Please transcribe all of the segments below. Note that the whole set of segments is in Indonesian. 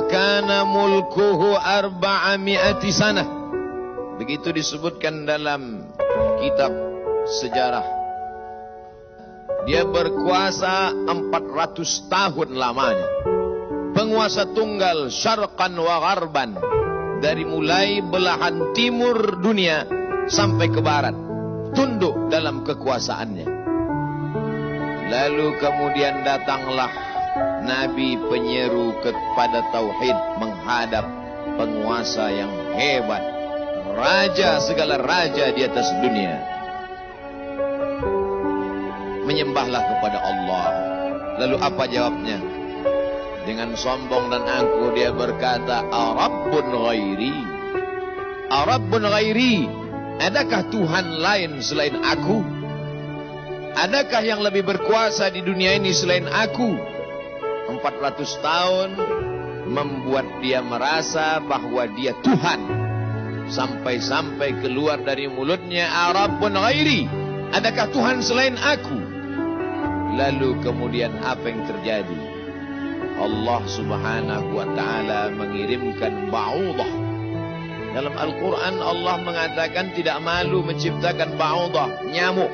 wa kana mulkuhu 400 sanah. Begitu disebutkan dalam kitab sejarah. Dia berkuasa 400 tahun lamanya. Penguasa tunggal syarqan wa gharban. Dari mulai belahan timur dunia sampai ke barat. Tunduk dalam kekuasaannya. Lalu kemudian datanglah Nabi penyeru kepada tauhid menghadap penguasa yang hebat. Raja segala raja di atas dunia. Menyembahlah kepada Allah. Lalu apa jawabnya? Dengan sombong dan angkuh dia berkata, Arabbun ghairi. Arabbun ghairi. Adakah Tuhan lain selain aku? Adakah yang lebih berkuasa di dunia ini selain aku? 400 tahun membuat dia merasa bahwa dia Tuhan. Sampai-sampai keluar dari mulutnya, Arabbun ghairi. Adakah Tuhan selain aku? Lalu kemudian apa yang terjadi? Allah subhanahu wa ta'ala mengirimkan ba'udah. Dalam Al-Quran Allah mengatakan tidak malu menciptakan ba'udah, nyamuk.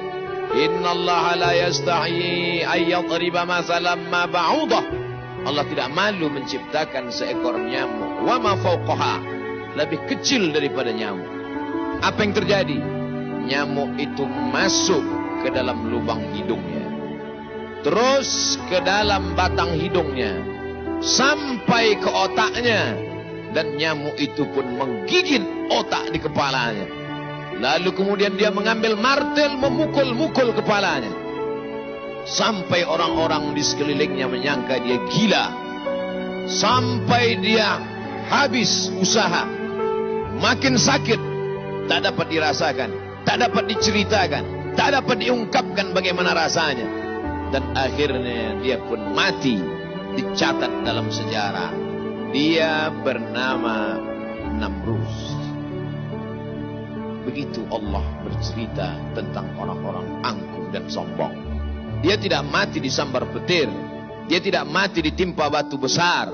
Inna Allah la yastahi ayyadriba masalam ma ba'udah. Allah tidak malu menciptakan seekor nyamuk. Wa ma fawqaha, lebih kecil daripada nyamuk. Apa yang terjadi? Nyamuk itu masuk ke dalam lubang hidungnya, terus ke dalam batang hidungnya, sampai ke otaknya, dan nyamuk itu pun menggigit otak di kepalanya. Lalu kemudian dia mengambil martel memukul-mukul kepalanya, sampai orang-orang di sekelilingnya menyangka dia gila, sampai dia habis usaha, makin sakit, tak dapat dirasakan, tak dapat diceritakan, tak dapat diungkapkan bagaimana rasanya. Dan akhirnya dia pun mati. Dicatat dalam sejarah, dia bernama Namrus. Begitu Allah bercerita tentang orang-orang angkuh dan sombong. Dia tidak mati disambar petir, dia tidak mati ditimpa batu besar,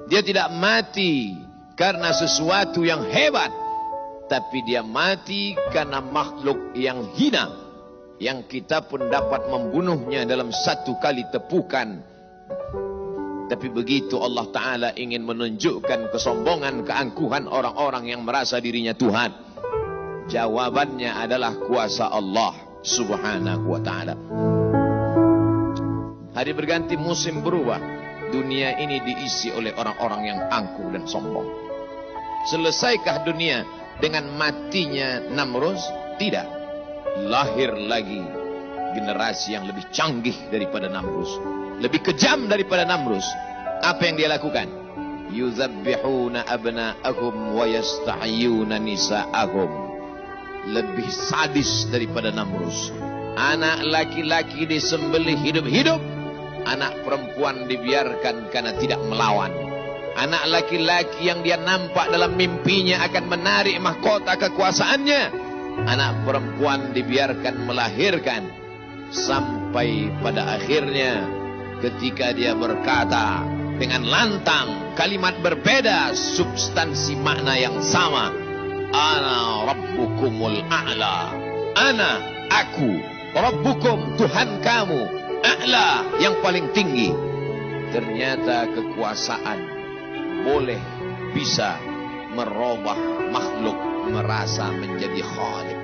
dia tidak mati karena sesuatu yang hebat, tapi dia mati karena makhluk yang hina, yang kita pun dapat membunuhnya dalam satu kali tepukan. Tapi begitu Allah Ta'ala ingin menunjukkan kesombongan, keangkuhan orang-orang yang merasa dirinya Tuhan, jawabannya adalah kuasa Allah Subhanahu wa Ta'ala. Hari berganti, musim berubah. Dunia ini diisi oleh orang-orang yang angkuh dan sombong. Selesaikah dunia dengan matinya Namrus? Tidak. Lahir lagi generasi yang lebih canggih daripada Namrus, lebih kejam daripada Namrus. Apa yang dia lakukan? Yuzabbihuna abna'ahum wa yastahyuna nisa'ahum. Lebih sadis daripada Namrus. Anak laki-laki disembelih hidup-hidup, anak perempuan dibiarkan karena tidak melawan. Anak laki-laki yang dia nampak dalam mimpinya akan menarik mahkota kekuasaannya, anak perempuan dibiarkan melahirkan. Sampai pada akhirnya ketika dia berkata dengan lantang, kalimat berbeda, substansi makna yang sama. Ana rabbukumul a'la. Ana, aku, rabbukum, Tuhan kamu, a'la, yang paling tinggi. Ternyata kekuasaan boleh bisa merubah makhluk merasa menjadi khalik.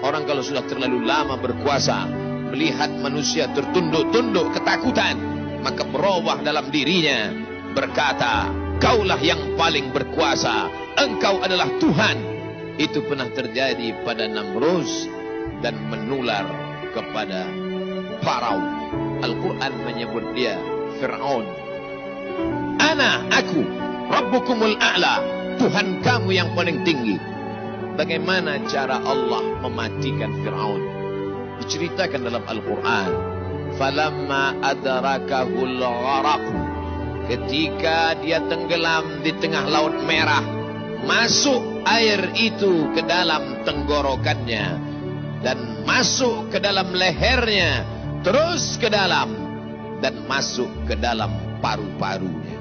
Orang kalau sudah terlalu lama berkuasa, melihat manusia tertunduk-tunduk ketakutan, maka berubah dalam dirinya, berkata, kaulah yang paling berkuasa, engkau adalah Tuhan. Itu pernah terjadi pada Namrus dan menular kepada Farao. Al-Quran menyebut dia Fir'aun. Ana, aku, Rabbukumul A'la, Tuhan kamu yang paling tinggi. Bagaimana cara Allah mematikan Fir'aun? Diceritakan dalam Al-Quran. Falamma adrakahul gharaq, ketika dia tenggelam di tengah laut merah, masuk air itu ke dalam tenggorokannya dan masuk ke dalam lehernya, terus ke dalam dan masuk ke dalam paru-parunya.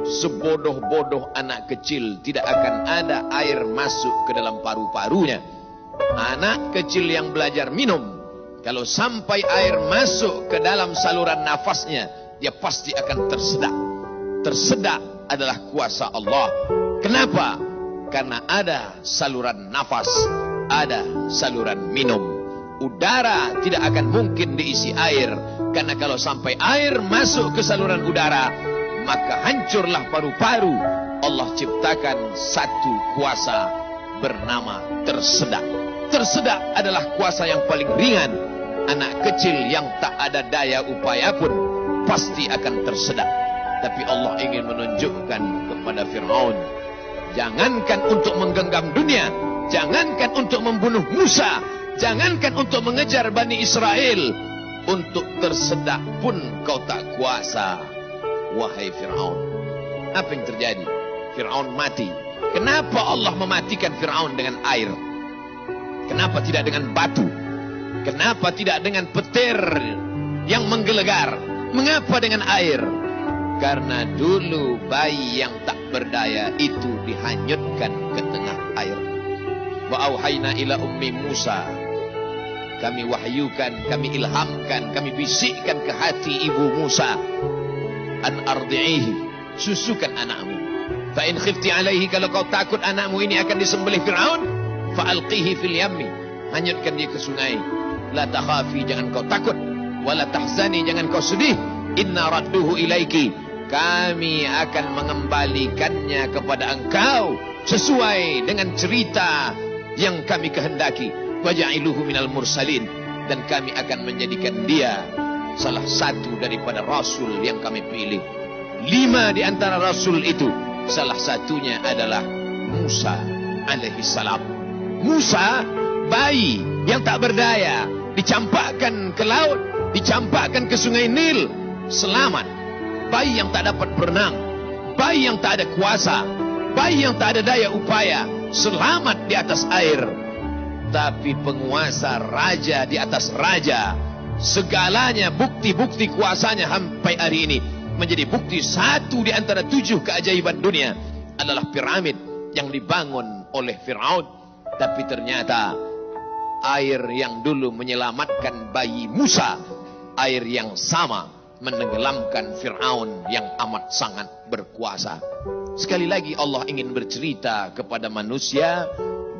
Sebodoh-bodoh anak kecil tidak akan ada air masuk ke dalam paru-parunya. Anak kecil yang belajar minum, kalau sampai air masuk ke dalam saluran nafasnya, dia pasti akan tersedak. Tersedak adalah kuasa Allah. Kenapa? Karena ada saluran nafas, ada saluran minum. Udara tidak akan mungkin diisi air, karena kalau sampai air masuk ke saluran udara, maka hancurlah paru-paru. Allah ciptakan satu kuasa bernama tersedak. Tersedak adalah kuasa yang paling ringan. Anak kecil yang tak ada daya upaya pun pasti akan tersedak. Tapi Allah ingin menunjukkan kepada Fir'aun, jangankan untuk menggenggam dunia, jangankan untuk membunuh Musa, jangankan untuk mengejar Bani Israel, untuk tersedak pun kau tak kuasa, wahai Fir'aun. Apa yang terjadi? Fir'aun mati. Kenapa Allah mematikan Fir'aun dengan air? Kenapa tidak dengan batu? Kenapa tidak dengan petir yang menggelegar? Mengapa dengan air? Karena dulu bayi yang tak berdaya itu dihanyutkan ke tengah air. Wa auhayna ila ummi Musa, kami wahyukan, kami ilhamkan, kami bisikkan ke hati ibu Musa, an ardi'ihi, susukan anakmu. Fa in khifti alaihi, kalau kau takut anakmu ini akan disembelih Fir'aun, fa alqihi fil yammi, hanyutkan dia ke sungai. La takhafi, jangan kau takut, wala tahzani, jangan kau sedih, inna radduhu ilaiki, kami akan mengembalikannya kepada engkau sesuai dengan cerita yang kami kehendaki. Waja'iluhu minal mursalin, dan kami akan menjadikan dia salah satu daripada rasul yang kami pilih. 5 di antara rasul itu, salah satunya adalah Musa alaihissalam. Musa, bayi yang tak berdaya, dicampakkan ke laut, dicampakkan ke sungai Nil, selamat. Bayi yang tak dapat berenang, bayi yang tak ada kuasa, bayi yang tak ada daya upaya, selamat di atas air. Tapi penguasa, raja di atas raja, segalanya bukti-bukti kuasanya sampai hari ini menjadi bukti. 1 di antara 7 keajaiban dunia adalah piramid yang dibangun oleh Fir'aun. Tapi ternyata air yang dulu menyelamatkan bayi Musa, air yang sama menenggelamkan Fir'aun yang amat sangat berkuasa. Sekali lagi Allah ingin bercerita kepada manusia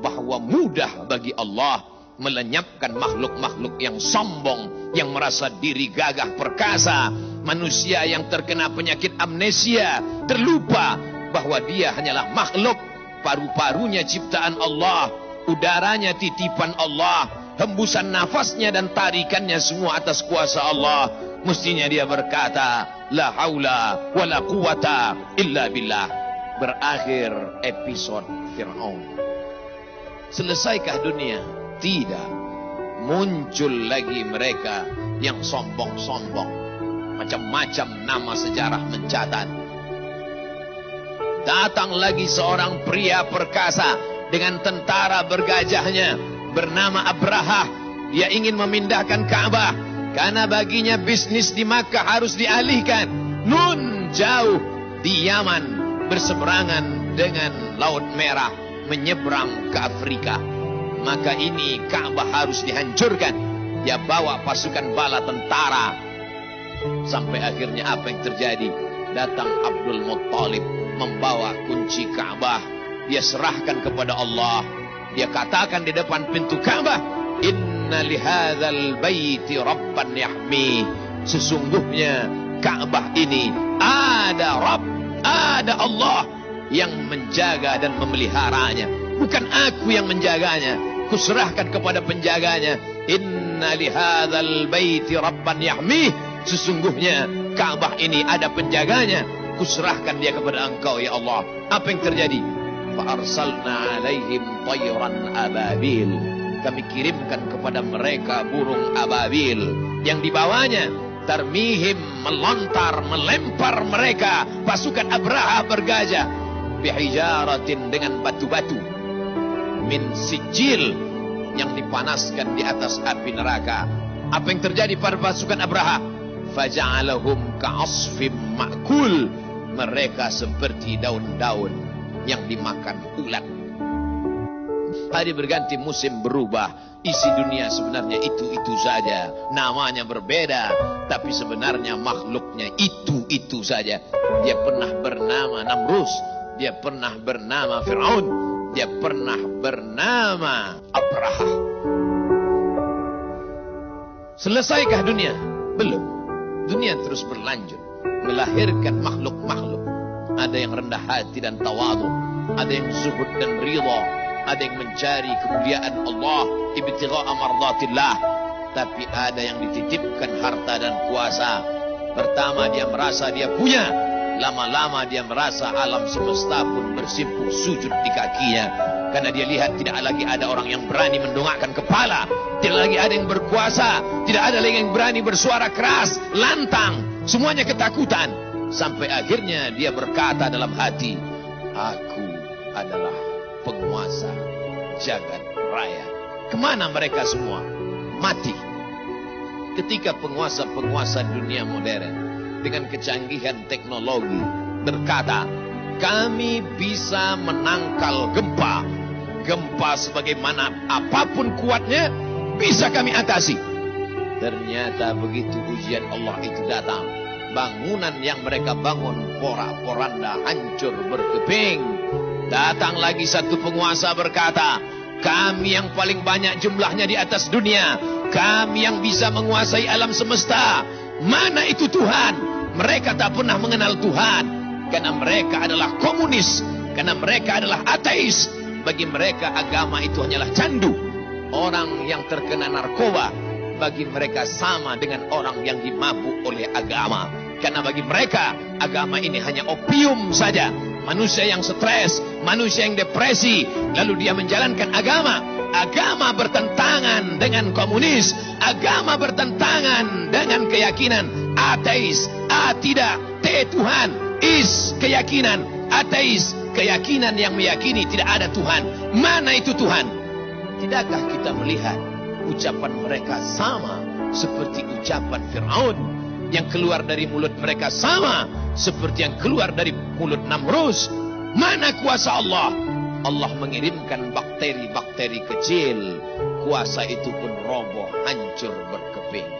bahwa mudah bagi Allah melenyapkan makhluk-makhluk yang sombong, yang merasa diri gagah perkasa, manusia yang terkena penyakit amnesia, terlupa bahwa dia hanyalah makhluk, paru-parunya ciptaan Allah, udaranya titipan Allah, hembusan nafasnya dan tarikannya semua atas kuasa Allah. Mestinya dia berkata, la haula wa la quwata illa billah. Berakhir episode Fir'aun. Selesaikah dunia? Tidak. Muncul lagi mereka yang sombong-sombong. Macam-macam nama sejarah mencatat. Datang lagi seorang pria perkasa dengan tentara bergajahnya, bernama Abraha. Dia ingin memindahkan Ka'bah, karena baginya bisnis di Makkah harus dialihkan. Nun, jauh di Yaman, berseberangan dengan Laut Merah, menyeberang ke Afrika. Maka ini Ka'bah harus dihancurkan. Dia bawa pasukan bala tentara. Sampai akhirnya apa yang terjadi? Datang Abdul Muttalib membawa kunci Ka'bah. Dia serahkan kepada Allah. Dia katakan di depan pintu Ka'bah, inna lihadzal baiti rabban yahmi. Sesungguhnya Ka'bah ini ada Rabb, ada Allah yang menjaga dan memeliharanya. Bukan aku yang menjaganya, kuserahkan kepada penjaganya. Inna lihadzal baiti rabban yahmi. Sesungguhnya Ka'bah ini ada penjaganya, kuserahkan dia kepada engkau ya Allah. Apa yang terjadi? Fa arsalna alaihim tayran ababil. Kami kirimkan kepada mereka burung ababil yang dibawanya tarmihim, melontar, melempar mereka pasukan Abraha bergajah bihijaratin, dengan batu-batu min sijil, yang dipanaskan di atas api neraka. Apa yang terjadi pada pasukan Abraha? Faja'alahum ka'asfim ma'kul. Mereka seperti daun-daun yang dimakan ulat. Hari berganti, musim berubah. Isi dunia sebenarnya itu-itu saja. Namanya berbeda, tapi sebenarnya makhluknya itu-itu saja. Dia pernah bernama Namrus, dia pernah bernama Fir'aun, dia pernah bernama Abraha. Selesaikah dunia? Belum. Dunia terus berlanjut, melahirkan makhluk-makhluk. Ada yang rendah hati dan tawadhu, ada yang zuhud dan ridha, ada yang mencari kemuliaan Allah, ibtigha'a mardatillah. Tapi ada yang dititipkan harta dan kuasa. Pertama dia merasa dia punya, lama-lama dia merasa alam semesta pun bersimpuh sujud di kakinya. Karena dia lihat tidak lagi ada orang yang berani mendongakkan kepala, tidak lagi ada yang berkuasa, tidak ada lagi yang berani bersuara keras, lantang, semuanya ketakutan. Sampai akhirnya dia berkata dalam hati, aku adalah penguasa jagat raya. Kemana mereka semua? Mati. Ketika penguasa-penguasa dunia modern dengan kecanggihan teknologi berkata, kami bisa menangkal gempa. Gempa sebagaimana apapun kuatnya bisa kami atasi. Ternyata begitu ujian Allah itu datang, bangunan yang mereka bangun porak-poranda, hancur berkeping. Datang lagi satu penguasa berkata, kami yang paling banyak jumlahnya di atas dunia, kami yang bisa menguasai alam semesta. Mana itu Tuhan? Mereka tak pernah mengenal Tuhan, karena mereka adalah komunis, karena mereka adalah ateis. Bagi mereka agama itu hanyalah candu. Orang yang terkena narkoba bagi mereka sama dengan orang yang dimabuk oleh agama. Karena bagi mereka agama ini hanya opium saja. Manusia yang stres, manusia yang depresi, lalu dia menjalankan agama. Agama bertentangan dengan komunis, agama bertentangan dengan keyakinan ateis. A tidak, T Tuhan, is keyakinan ateis, keyakinan yang meyakini tidak ada Tuhan. Mana itu Tuhan? Tidakkah kita melihat ucapan mereka sama seperti ucapan Fir'aun? Yang keluar dari mulut mereka sama seperti yang keluar dari mulut Namrus. Mana kuasa Allah? Allah mengirimkan bakteri-bakteri kecil. Kuasa itu pun roboh, hancur berkeping.